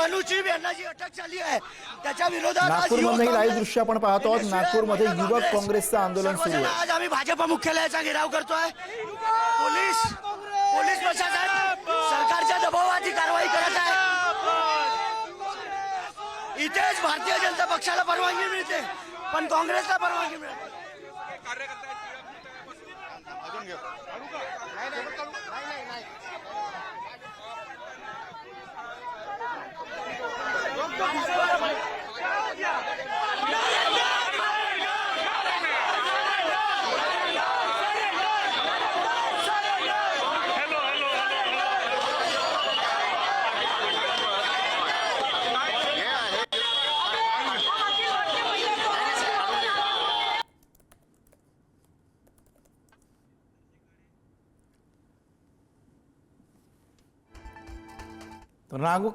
अनुचित यांना जी अटक झाली आहे त्याच्या विरोधात नागपूरमधील लाईव्ह दृश्य आपण पाहतो आहोत। नागपूरमध्ये युवक काँग्रेसचं आंदोलन सुरू आहे। आज आम्ही भाजप मुख्यालयाचा घेराव करतोय। पोलीस प्रशासन सरकारच्या दबावाची कारवाई करत आहे। इथेच भारतीय जनता पक्षाला परवानगी मिळते पण काँग्रेसला परवानगी मिळत नाही।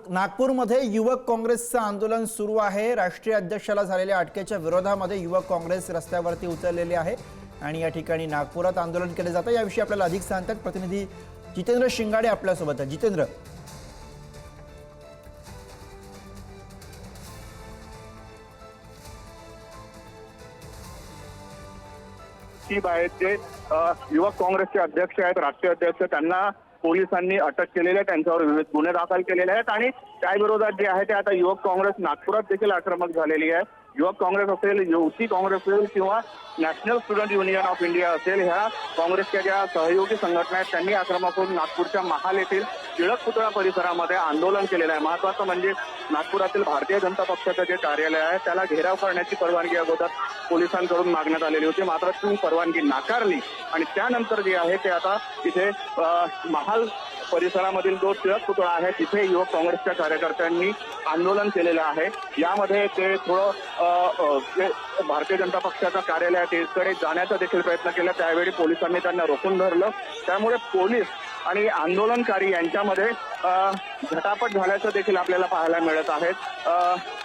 नागपूरमध्ये युवक काँग्रेसचं आंदोलन सुरू आहे। राष्ट्रीय अध्यक्षाला झालेल्या अटकेच्या विरोधामध्ये युवक काँग्रेस रस्त्यावरती उतरलेले आहे आणि या ठिकाणी नागपुरात आंदोलन केले जातं। याविषयी आपल्याला अधिक सांगतात प्रतिनिधी जितेंद्र शिंगाडे आपल्यासोबत आहे। जितेंद्र, जे युवक काँग्रेसचे अध्यक्ष आहेत, राष्ट्रीय अध्यक्ष, त्यांना पोलिसांनी अटक केलेली आहे, त्यांच्यावर विविध गुन्हे दाखल केलेले आहेत आणि त्या विरोधात जे आहे ते आता युवक काँग्रेस नागपुरात देखील आक्रमक झालेली आहे। युवक काँग्रेस असेल, युवती काँग्रेस असेल किंवा national student union of India असेल, ह्या काँग्रेसच्या ज्या सहयोगी संघटना आहेत त्यांनी आक्रमक होऊन नागपूरच्या महाल येथील टिळक पुतळा परिसरामध्ये आंदोलन केलेलं आहे। महत्वाचं म्हणजे नागपुरातील भारतीय जनता पक्षाचं जे कार्यालय आहे त्याला घेराव करण्याची परवानगी अगोदर पोलिसांकडून मागण्यात आलेली होती, मात्र ती परवानगी नाकारली आणि त्यानंतर जे आहे ते आता इथे महाल परिसरामधील जो टिळक पुतळा आहे तिथे युवक काँग्रेसच्या कार्यकर्त्यांनी आंदोलन केलेलं आहे। यामध्ये ते थोडं भारतीय जनता पक्षाच्या कार्यालयाकडे जाण्याचा देखील प्रयत्न केला, त्यावेळी पोलिसांनी त्यांना रोखून धरलं। त्यामुळे पोलीस आणि आंदोलनकारी यांच्यामध्ये झटापट झाल्याचं देखील आपल्याला पाहायला मिळत आहे।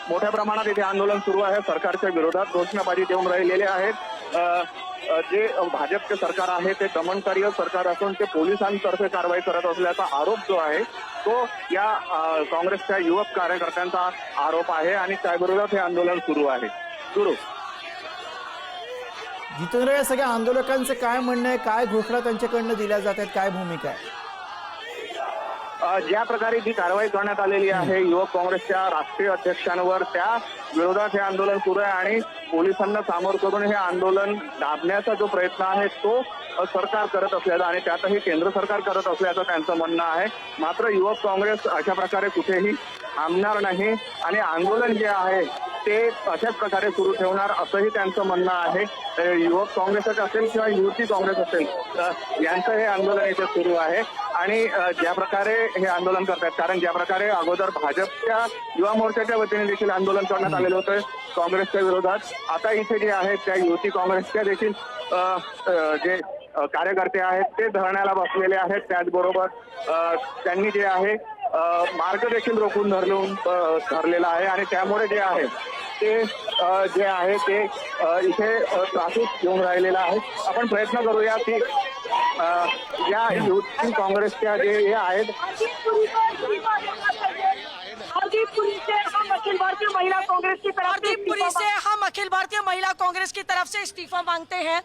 मोठ्या प्रमाणात इथे आंदोलन सुरू आहे। सरकारच्या विरोधात घोषणाबाजी देऊन राहिलेले आहेत। जे भाजपचे सरकार आहे ते दमनकारी सरकार असून ते पोलिसांतर्फे कारवाई करत असल्याचा आरोप जो आहे तो या काँग्रेसच्या युवक कार्यकर्त्यांचा आरोप आहे आणि त्या विरोधात हे आंदोलन सुरू आहे। जितेंद्र, या सगळ्या आंदोलकांचं काय म्हणणं आहे, काय घोषणा त्यांच्याकडनं दिल्या जात आहेत, काय भूमिका आहे? ज्या प्रकारे जी कारवाई करण्यात आलेली आहे युवक काँग्रेसच्या राष्ट्रीय अध्यक्षांवर, त्या विरोधात हे आंदोलन सुरू आहे आणि पोलिसांना सामोर करून हे आंदोलन दाबण्याचा जो प्रयत्न आहे तो सरकार करत असल्याचा आणि त्यातही केंद्र सरकार करत असल्याचं त्यांचं म्हणणं आहे। मात्र युवक काँग्रेस अशा प्रकारे कुठेही थांबणार नाही आणि आंदोलन जे आहे ते अशाच प्रकारे सुरू ठेवणार असंही त्यांचं म्हणणं आहे। युवक काँग्रेस असेल किंवा युवती काँग्रेस असेल यांचं हे आंदोलन इथे सुरू आहे आणि ज्या प्रकारे हे आंदोलन करतात, कारण ज्या प्रकारे अगोदर भाजपच्या युवा मोर्चाच्या वतीने देखील आंदोलन करण्यात आलेलं होतं काँग्रेसच्या विरोधात, आता इथे जे आहेत त्या युवती काँग्रेसच्या देखील जे कार्यकर्ते आहेत ते धरण्याला बसलेले आहेत। त्याचबरोबर त्यांनी जे आहे मार्ग देखील रोखून धरलेला आहे आणि त्यामुळे जे आहे ते जे आहे ते इथे ट्रॅफिक घेऊन राहिलेला आहे। आपण प्रयत्न करूया की या युवती काँग्रेसच्या जे हे आहेत हरदीपपुरी से हम अखिल भारतीय महिला कांग्रेस की तरफ से इस्तीफा मांगते हैं।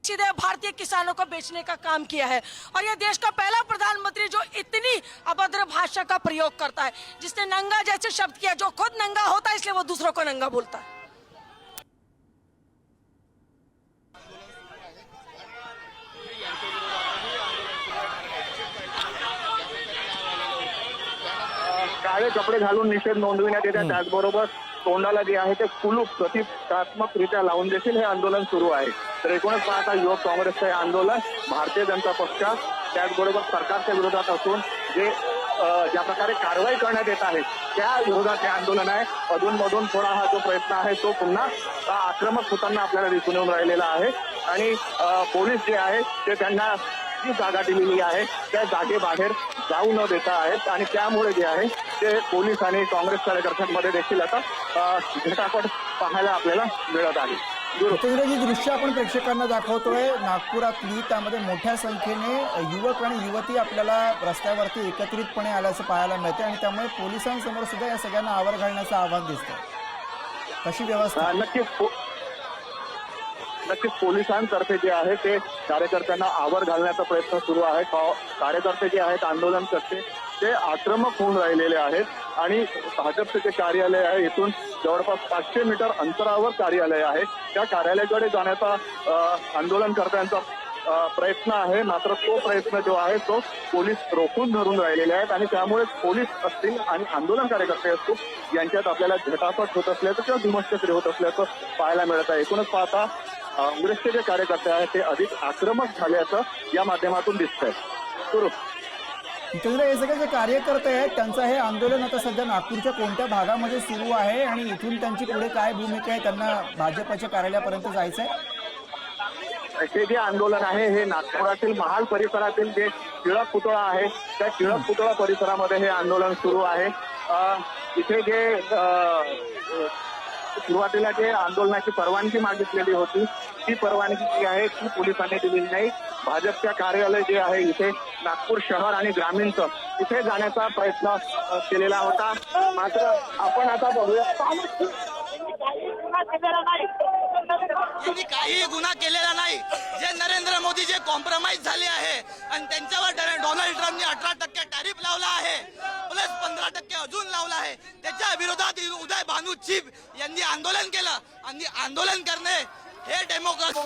सीधे भारतीय किसानों को बेचने का काम किया है और यह देश का पहला प्रधानमंत्री जो इतनी अभद्र भाषा का प्रयोग करता है, जिसने नंगा जैसे शब्द किया, जो खुद नंगा होता है इसलिए वो दूसरों को नंगा बोलता है। काळे कपडे घालून निषेध नोंदविण्यात येतात, त्याचबरोबर तोंडाला जे आहे ते कुलूप प्रतिकात्मकरित्या लावून देखील हे आंदोलन सुरू आहे। तर एकूणच पाहता युवक काँग्रेसचं हे आंदोलन भारतीय जनता पक्ष त्याचबरोबर सरकारच्या विरोधात असून जे ज्या प्रकारे कारवाई करण्यात येत आहे त्या विरोधात हे आंदोलन आहे। अधूनमधून थोडा हा जो प्रयत्न आहे तो पुन्हा आक्रमक होताना आपल्याला दिसून येऊन राहिलेला आहे आणि पोलीस जे आहे ते त्यांना जी जागा दिलेली आहे त्या जागेबाहेर जाऊ न देता आहेत आणि त्यामुळे जे आहे ते पोलीस आणि काँग्रेस कार्यकर्त्यांमध्ये देखील आता झटापट पाहायला आपल्याला मिळत आहे। जितेंद्र, जी दृश्य आपण प्रेक्षकांना दाखवतोय नागपुरातली, त्यामध्ये मोठ्या संख्येने युवक आणि युवती आपल्याला रस्त्यावरती एकत्रितपणे आल्याचं पाहायला मिळते आणि त्यामुळे पोलिसांसमोर सुद्धा या सगळ्यांना आवर घालण्याचं आव्हान दिसतं. कशी व्यवस्था? नक्कीच पोलिसांतर्फे जे आहे ते कार्यकर्त्यांना आवर घालण्याचा प्रयत्न सुरू आहे. कार्यकर्ते जे आहेत आंदोलनकर्ते ते आक्रमक होऊन राहिलेले आहेत आणि भाजपचे जे कार्यालय आहे इथून जवळपास 500 मीटर अंतरावर कार्यालय आहे. त्या कार्यालयाकडे जाण्याचा आंदोलनकर्त्यांचा प्रयत्न आहे. मात्र तो प्रयत्न जो आहे तो पोलीस रोखून धरून राहिलेले आहेत आणि त्यामुळे पोलीस असतील आणि आंदोलन कार्यकर्ते असतील यांच्यात आपल्याला झटापट होत असल्याचं किंवा धुमश्चक्री होत असल्याचं पाहायला मिळत आहे. एकूणच पाहता काँग्रेसचे जे कार्यकर्ते आहेत ते अधिक आक्रमक झाल्याचं या माध्यमातून दिसतंय. सुरू जितेंद्र, हे सगळे जे कार्यकर्ते आहेत त्यांचं हे आंदोलन आता सध्या नागपूरच्या कोणत्या भागामध्ये सुरू आहे आणि इथून त्यांची पुढे काय भूमिका आहे? त्यांना भाजपच्या कार्यालयापर्यंत जायचं आहे? हे जे आंदोलन आहे हे नागपुरातील महाल परिसरातील जे टिळक पुतळा आहे त्या टिळक पुतळा परिसरामध्ये हे आंदोलन सुरू आहे. इथे जे सुरुवातीला जे आंदोलनाची परवानगी मागितलेली होती ती परवानगी जी आहे ती पोलिसांनी दिलेली नाही. भाजपच्या कार्यालय जे आहे इथे नागपूर शहर आणि ग्रामीणचं इथे जाण्याचा प्रयत्न केलेला होता. मात्र आपण आता बघूया त्यांनी काही गुन्हा केलेला नाही. जे नरेंद्र मोदी जे कॉम्प्रोमाइज झाले आहे आणि त्यांच्यावर डोनाल्ड ट्रम्पने 18% टॅरिफ लावला आहे प्लस 15% अजून लावला आहे त्याच्या विरोधात उदय भानू चिब यांनी आंदोलन केलं आणि आंदोलन करणे हे डेमोक्रेसी